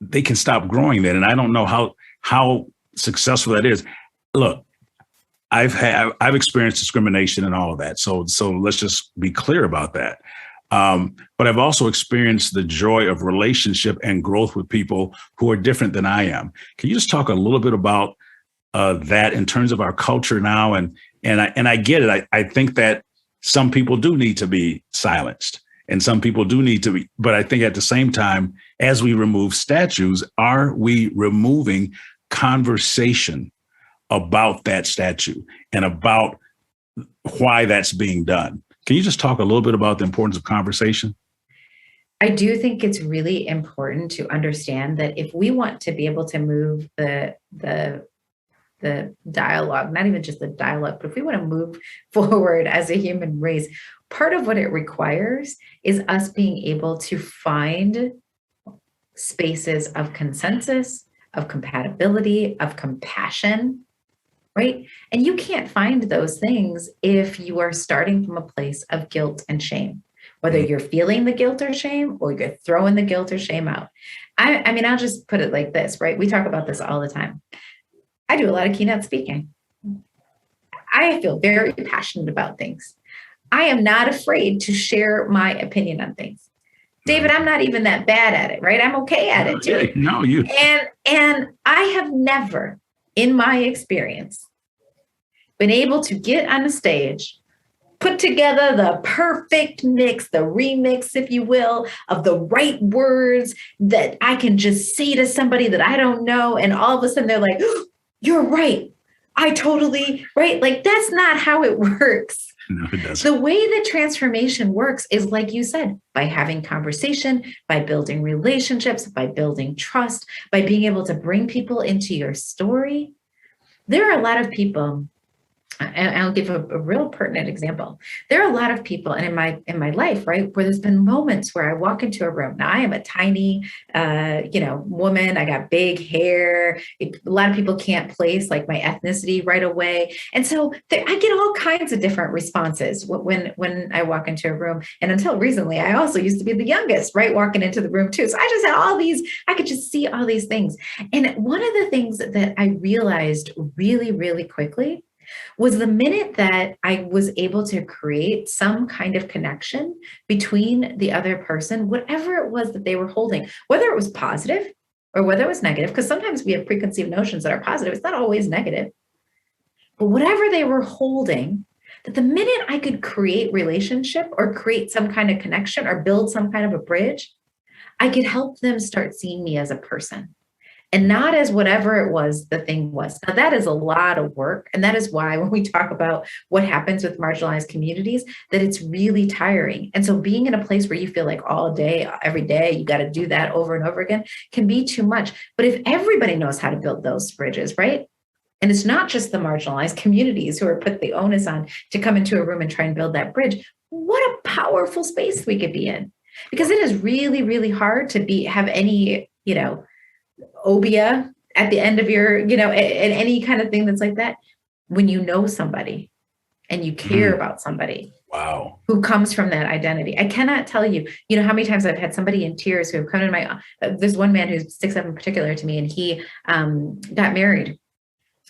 A: they can stop growing then. And I don't know how successful that is. Look, I've experienced discrimination and all of that. So let's just be clear about that. But I've also experienced the joy of relationship and growth with people who are different than I am. Can you just talk a little bit about that in terms of our culture now? And I get it. I think that some people do need to be silenced and some people do need to be, but I think at the same time, as we remove statues, are we removing conversation about that statue and about why that's being done? Can you just talk a little bit about the importance of conversation?
C: I do think it's really important to understand that if we want to be able to move the the dialogue, not even just the dialogue, but if we want to move forward as a human race, part of what it requires is us being able to find spaces of consensus, of compatibility, of compassion, right? And you can't find those things if you are starting from a place of guilt and shame, whether you're feeling the guilt or shame or you're throwing the guilt or shame out. I mean, I'll just put it like this, right? We talk about this all the time. I do a lot of keynote speaking. I feel very passionate about things. I am not afraid to share my opinion on things. David, I'm not even that bad at it, right? I'm okay at it too.
A: No, you.
C: And I have never, in my experience, been able to get on a stage, put together the perfect mix, the remix, if you will, of the right words that I can just say to somebody that I don't know. And all of a sudden they're like, oh, you're right. I totally, right? Like, that's not how it works.
A: No, it doesn't.
C: The way that transformation works is, like you said, by having conversation, by building relationships, by building trust, by being able to bring people into your story. There are a lot of people, and I'll give a real pertinent example. There are a lot of people, and in my life, right, where there's been moments where I walk into a room. Now I am a tiny, woman. I got big hair. A lot of people can't place like my ethnicity right away, and so I get all kinds of different responses when I walk into a room. And until recently, I also used to be the youngest, right, walking into the room too. So I just had all these. I could just see all these things. And one of the things that I realized really, really quickly was the minute that I was able to create some kind of connection between the other person, whatever it was that they were holding, whether it was positive or whether it was negative, because sometimes we have preconceived notions that are positive. It's not always negative. But whatever they were holding, that the minute I could create relationship or create some kind of connection or build some kind of a bridge, I could help them start seeing me as a person. And not as whatever it was the thing was. Now, that is a lot of work. And that is why when we talk about what happens with marginalized communities, that it's really tiring. And so being in a place where you feel like all day, every day, you got to do that over and over again can be too much. But if everybody knows how to build those bridges, right? And it's not just the marginalized communities who are put the onus on to come into a room and try and build that bridge. What a powerful space we could be in. Because it is really, really hard to have any, obia at the end of your, and any kind of thing that's like that, when you know somebody and you care about somebody.
A: Wow.
C: Who comes from that identity. I cannot tell you, how many times I've had somebody in tears who have come to there's one man who sticks up in particular to me, and he got married.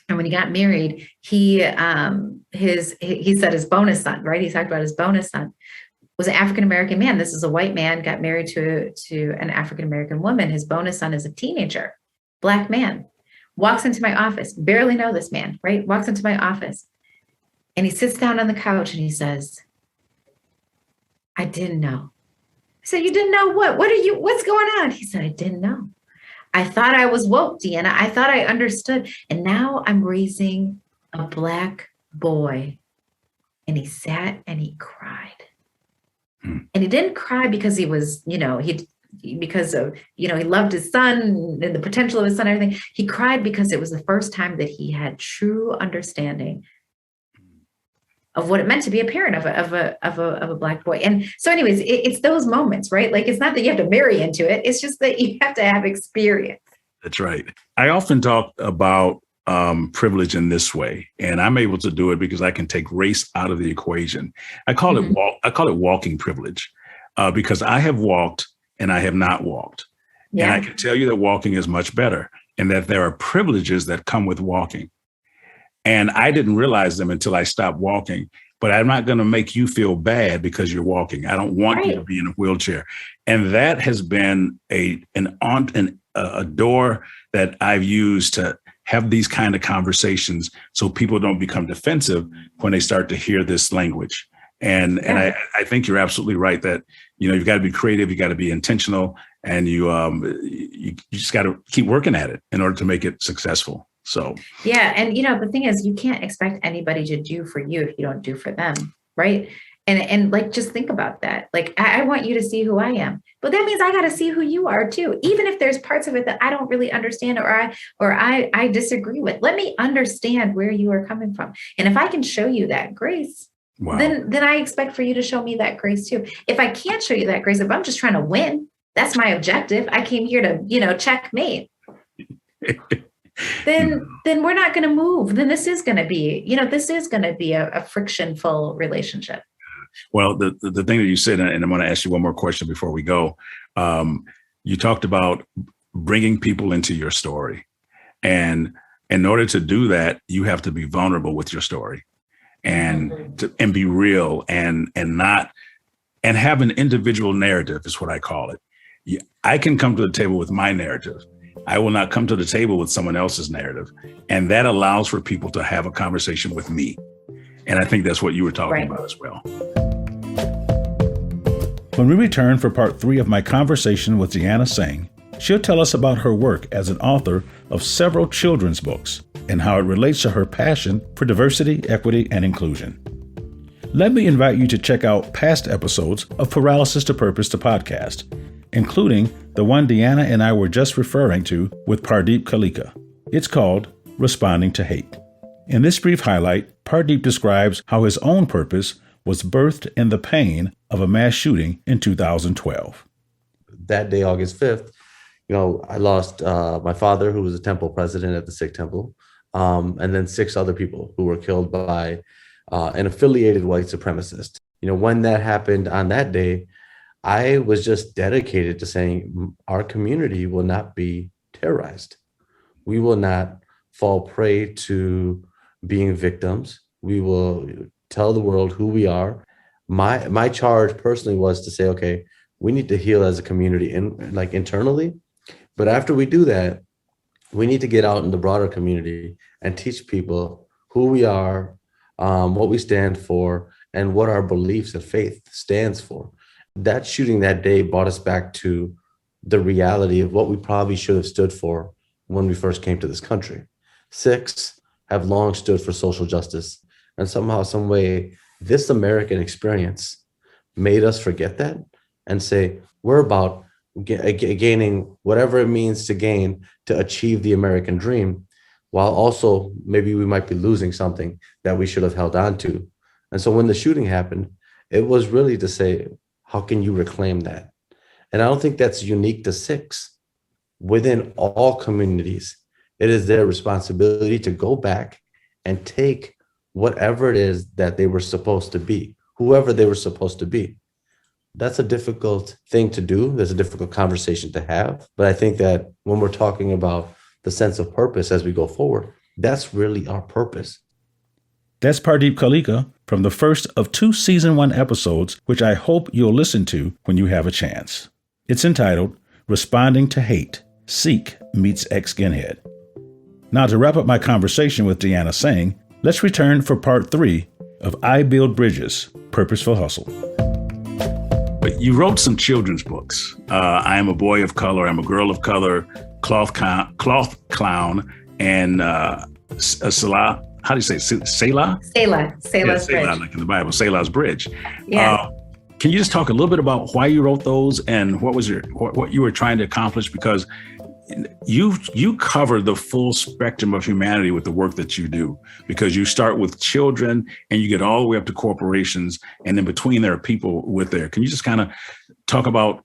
C: And when he got married, he said his bonus son, right? He talked about his bonus son was an African-American man. This is a white man, got married to an African-American woman. His bonus son is a teenager, Black man, walks into my office, barely know this man, right? Walks into my office and he sits down on the couch and he says, I didn't know. I said, you didn't know what? What's going on? He said, I didn't know. I thought I was woke, Deanna. I thought I understood. And now I'm raising a Black boy. And he sat and he cried. And he didn't cry because he was, because of, he loved his son and the potential of his son and everything. He cried because it was the first time that he had true understanding of what it meant to be a parent of a Black boy. And so anyways, it's those moments, right? Like, it's not that you have to marry into it. It's just that you have to have experience.
A: That's right. I often talk about privilege in this way, and I'm able to do it because I can take race out of the equation. I call it walking privilege, because I have walked and I have not walked. Yeah. And I can tell you that walking is much better, and that there are privileges that come with walking. And I didn't realize them until I stopped walking. But I'm not going to make you feel bad because you're walking. I don't want you to be in a wheelchair. And that has been a door that I've used to have these kind of conversations so people don't become defensive when they start to hear this language. And I think you're absolutely right that, you've got to be creative, you got to be intentional, and you just got to keep working at it in order to make it successful. So, yeah.
C: And, the thing is, you can't expect anybody to do for you if you don't do for them. Right. And like, just think about that. Like, I want you to see who I am, but that means I got to see who you are too. Even if there's parts of it that I don't really understand, or I disagree with, let me understand where you are coming from. And if I can show you that grace,
A: Wow.
C: then I expect for you to show me that grace too. If I can't show you that grace, if I'm just trying to win, that's my objective. I came here to, checkmate. then we're not going to move. Then this is going to be, a frictionful relationship.
A: Well, the thing that you said, and I'm going to ask you one more question before we go. You talked about bringing people into your story. And in order to do that, you have to be vulnerable with your story and be real and have an individual narrative is what I call it. I can come to the table with my narrative. I will not come to the table with someone else's narrative. And that allows for people to have a conversation with me. And I think that's what you were talking about as well. When we return for part 3 of my conversation with Deanna Singh, she'll tell us about her work as an author of several children's books and how it relates to her passion for diversity, equity, and inclusion. Let me invite you to check out past episodes of Paralysis to Purpose, the podcast, including the one Deanna and I were just referring to with Pardeep Kalika. It's called Responding to Hate. In this brief highlight, Pardeep describes how his own purpose was birthed in the pain of a mass shooting in 2012.
E: That day, August 5th, I lost my father, who was a temple president at the Sikh temple, and then 6 other people who were killed by an affiliated white supremacist. When that happened on that day, I was just dedicated to saying our community will not be terrorized. We will not fall prey to being victims. We will tell the world who we are. My charge personally was to say, okay, we need to heal as a community internally. But after we do that, we need to get out in the broader community and teach people who we are, what we stand for, and what our beliefs and faith stands for. That shooting that day brought us back to the reality of what we probably should have stood for when we first came to this country. Sikhs have long stood for social justice. And somehow, some way, this American experience made us forget that and say, we're about gaining whatever it means to gain to achieve the American dream, while also maybe we might be losing something that we should have held on to. And so when the shooting happened, it was really to say, how can you reclaim that? And I don't think that's unique to Sikhs. Within all communities, it is their responsibility to go back and take whatever it is that they were supposed to be, whoever they were supposed to be. That's a difficult thing to do. There's a difficult conversation to have. But I think that when we're talking about the sense of purpose as we go forward, that's really our purpose.
A: That's Pardeep Kalika from the first of 2 season 1 episodes, which I hope you'll listen to when you have a chance. It's entitled Responding to Hate, Sikh Meets Ex-Skinhead. Now, to wrap up my conversation with Deanna Singh, let's return for part 3 of I Build Bridges, Purposeful Hustle. But you wrote some children's books. I Am a Boy of Color, I'm a Girl of Color, Cloth Clown, and Salah. How do you say it? Selah?
C: Selah's
A: Selah,
C: Bridge.
A: like in the Bible, Selah's Bridge.
C: Yeah.
A: Can you just talk a little bit about why you wrote those and what you were trying to accomplish? Because you cover the full spectrum of humanity with the work that you do, because you start with children and you get all the way up to corporations, and in between there are people with there. Can you just kind of talk about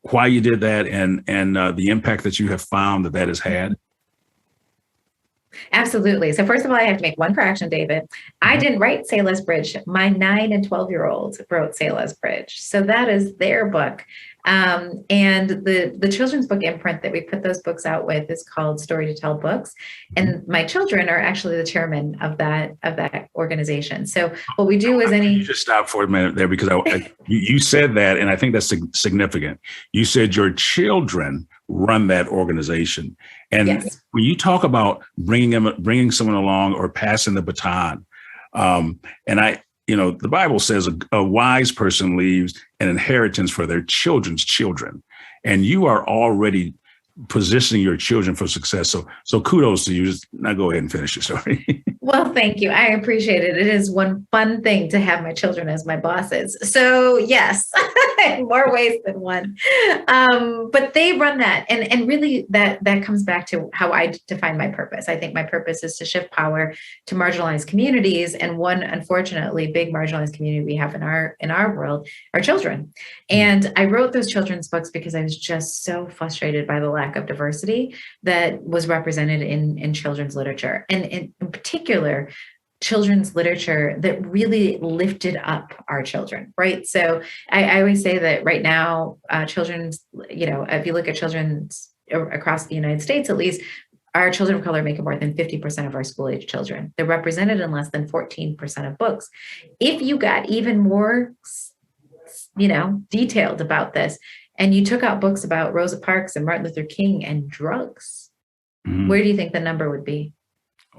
A: why you did that and the impact that you have found that has had?
C: Absolutely. So first of all, I have to make one correction, David. I didn't write Selah's Bridge. My 9 and 12-year-olds wrote Selah's Bridge. So that is their book. And the children's book imprint that we put those books out with is called Story to Tell Books. And my children are actually the chairman of that organization. So what we do is
A: You just stop for a minute there, because you said that, and I think that's significant. You said your children run that organization. And
C: yes.
A: When you talk about bringing someone along or passing the baton, the Bible says a wise person leaves an inheritance for their children's children, and you are already positioning your children for success. So kudos to you. Just now go ahead and finish your story.
C: Well, thank you. I appreciate it. It is one fun thing to have my children as my bosses. So yes, in more ways than one. But they run that. And really that comes back to how I define my purpose. I think my purpose is to shift power to marginalized communities. And one, unfortunately, big marginalized community we have in our world are children. And I wrote those children's books because I was just so frustrated by the lack of diversity that was represented in children's literature. And in particular, children's literature that really lifted up our children, right? So I always say that right now, children's, if you look at children's across the United States, at least, our children of color make up more than 50% of our school-age children. They're represented in less than 14% of books. If you got even more, detailed about this, and you took out books about Rosa Parks and Martin Luther King and drugs, where do you think the number would be?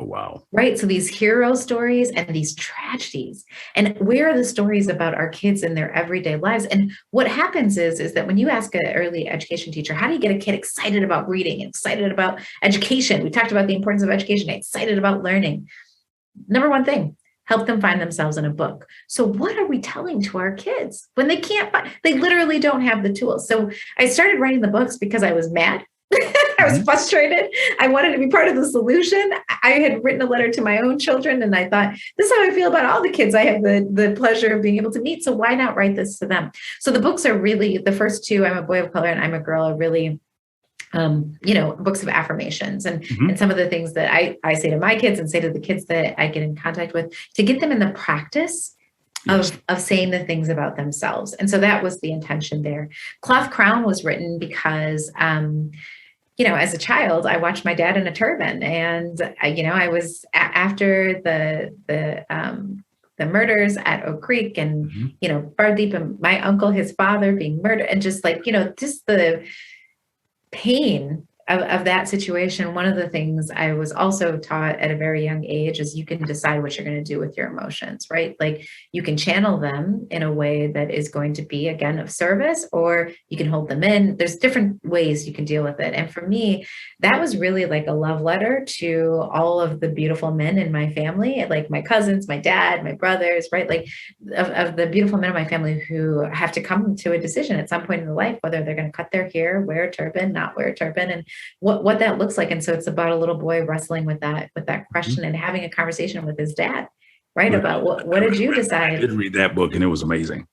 A: Oh, wow.
C: Right. So these hero stories and these tragedies, and where are the stories about our kids in their everyday lives? And what happens is that when you ask an early education teacher, how do you get a kid excited about reading, excited about education? We talked about the importance of education, excited about learning. Number one thing, help them find themselves in a book. So what are we telling to our kids when they they literally don't have the tools? So I started writing the books because I was mad. I was frustrated. I wanted to be part of the solution. I had written a letter to my own children, and I thought, this is how I feel about all the kids I have the pleasure of being able to meet. So why not write this to them? So the books are really, the first two, I'm a Boy of Color and I'm a Girl, are really, books of affirmations and some of the things that I say to my kids and say to the kids that I get in contact with to get them in the practice of saying the things about themselves. And so that was the intention there. Cloth Crown was written because, as a child, I watched my dad in a turban, and I was after the murders at Oak Creek, and Pardeep and my uncle, his father, being murdered, and just just the pain of that situation. One of the things I was also taught at a very young age is you can decide what you're going to do with your emotions, right? Like you can channel them in a way that is going to be, again, of service, or you can hold them in. There's different ways you can deal with it. And for me, that was really like a love letter to all of the beautiful men in my family, like my cousins, my dad, my brothers, right? Like of the beautiful men in my family who have to come to a decision at some point in their life, whether they're going to cut their hair, wear a turban, not wear a turban, and what that looks like. And so it's about a little boy wrestling with that question and having a conversation with his dad, right? About what did you decide?
A: I did read that book and it was amazing.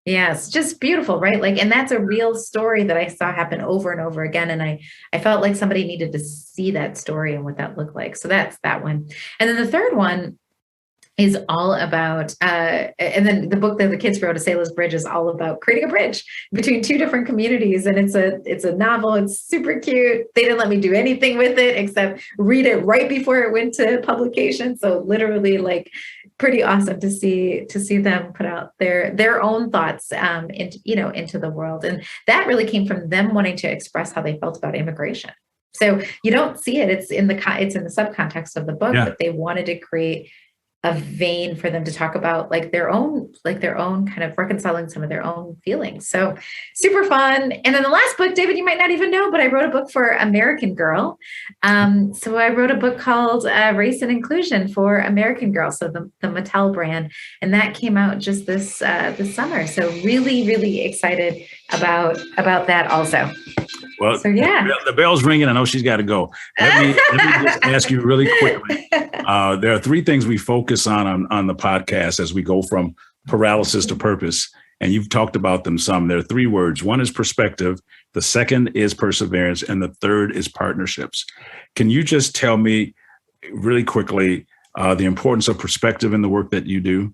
C: Yes, just beautiful, right? Like, and that's a real story that I saw happen over and over again. And I felt like somebody needed to see that story and what that looked like. So that's that one. And then the third one is all about, and then the book that the kids wrote, A Sailor's Bridge, is all about creating a bridge between two different communities. And it's a novel. It's super cute. They didn't let me do anything with it except read it right before it went to publication. So literally, like, pretty awesome to see them put out their own thoughts into the world. And that really came from them wanting to express how they felt about immigration. So you don't see it. It's in the subcontext of the book, but they wanted to create a vein for them to talk about their own kind of reconciling some of their own feelings. So super fun. And then the last book, David, you might not even know, but I wrote a book for American Girl. So I wrote a book called Race and Inclusion for American Girl. So the Mattel brand, and that came out just this summer. So really, really excited about that also.
A: Well,
C: so, yeah.
A: The bell's ringing. I know she's got to go. Let me just ask you really quickly. There are three things we focus on the podcast as we go from paralysis to purpose. And you've talked about them some. There are three words. One is perspective. The second is perseverance. And the third is partnerships. Can you just tell me really quickly the importance of perspective in the work that you do?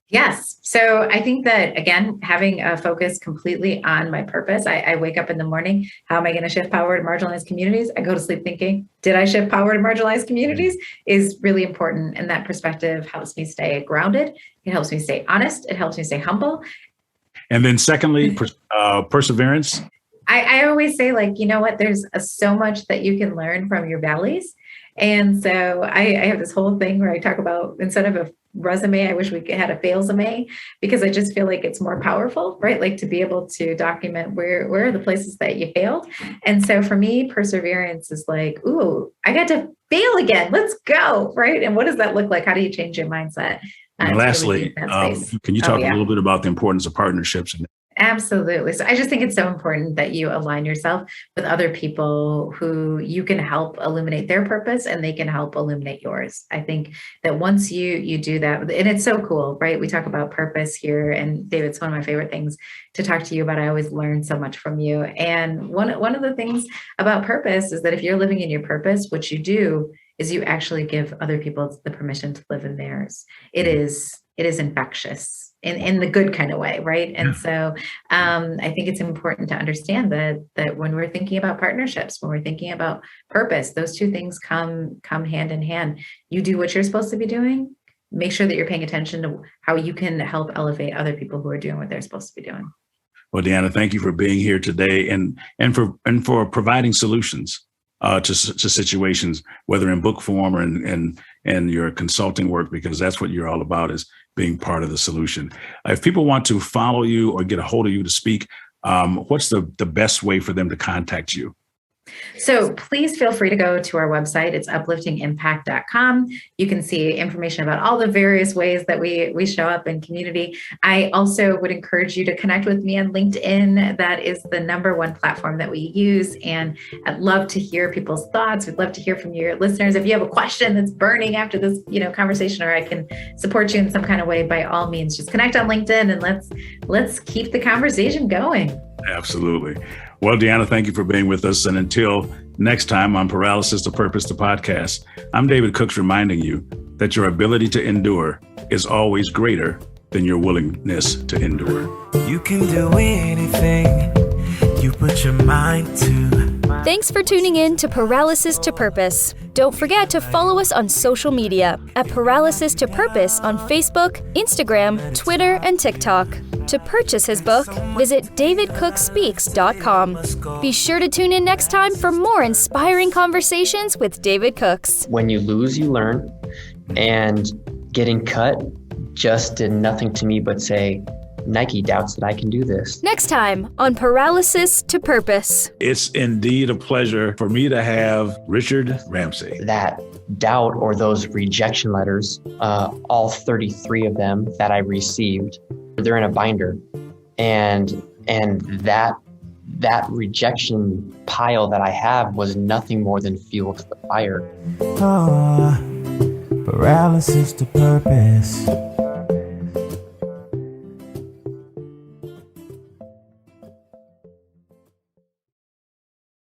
C: Yes. So I think that, again, having a focus completely on my purpose, I wake up in the morning, how am I going to shift power to marginalized communities? I go to sleep thinking, did I shift power to marginalized communities? Is really important. And that perspective helps me stay grounded. It helps me stay honest. It helps me stay humble.
A: And then secondly, perseverance.
C: I always say, you know what, there's so much that you can learn from your valleys. And so I have this whole thing where I talk about, instead of resume. I wish we had a fail-sume, because I just feel like it's more powerful, right? Like to be able to document where are the places that you failed. And so for me, perseverance is like, ooh, I got to fail again. Let's go, right? And what does that look like? How do you change your mindset?
A: And lastly, can you talk a little bit about the importance of partnerships?
C: Absolutely. So I just think it's so important that you align yourself with other people who you can help illuminate their purpose and they can help illuminate yours. I think that once you do that, and it's so cool, right? We talk about purpose here, and David, it's one of my favorite things to talk to you about. I always learn so much from you. And one of the things about purpose is that if you're living in your purpose, what you do is you actually give other people the permission to live in theirs. It is infectious. In the good kind of way, right? And so I think it's important to understand that when we're thinking about partnerships, when we're thinking about purpose, those two things come hand in hand. You do what you're supposed to be doing. Make sure that you're paying attention to how you can help elevate other people who are doing what they're supposed to be doing.
A: Well, Deanna, thank you for being here today and for providing solutions to situations, whether in book form or in your consulting work, because that's what you're all about, is being part of the solution. If people want to follow you or get a hold of you to speak, what's the best way for them to contact you?
C: So please feel free to go to our website. It's upliftingimpact.com. You can see information about all the various ways that we show up in community. I also would encourage you to connect with me on LinkedIn. That is the #1 platform that we use. And I'd love to hear people's thoughts. We'd love to hear from your listeners. If you have a question that's burning after this, conversation, or I can support you in some kind of way, by all means, just connect on LinkedIn and let's keep the conversation going.
A: Absolutely. Well, Deanna, thank you for being with us. And until next time on Paralysis to Purpose, the podcast, I'm David Cooks, reminding you that your ability to endure is always greater than your willingness to endure.
B: You can do anything you put your mind to.
F: Thanks for tuning in to Paralysis to Purpose. Don't forget to follow us on social media at Paralysis to Purpose on Facebook, Instagram, Twitter, and TikTok. To purchase his book, visit davidcookspeaks.com. Be sure to tune in next time for more inspiring conversations with David Cooks.
G: When you lose, you learn. And getting cut just did nothing to me but say, Nike doubts that I can do this.
F: Next time on Paralysis to Purpose.
A: It's indeed a pleasure for me to have Richard Ramsey.
G: That doubt, or those rejection letters, all 33 of them that I received, they're in a binder. And that rejection pile that I have was nothing more than fuel to the fire.
B: Paralysis to purpose.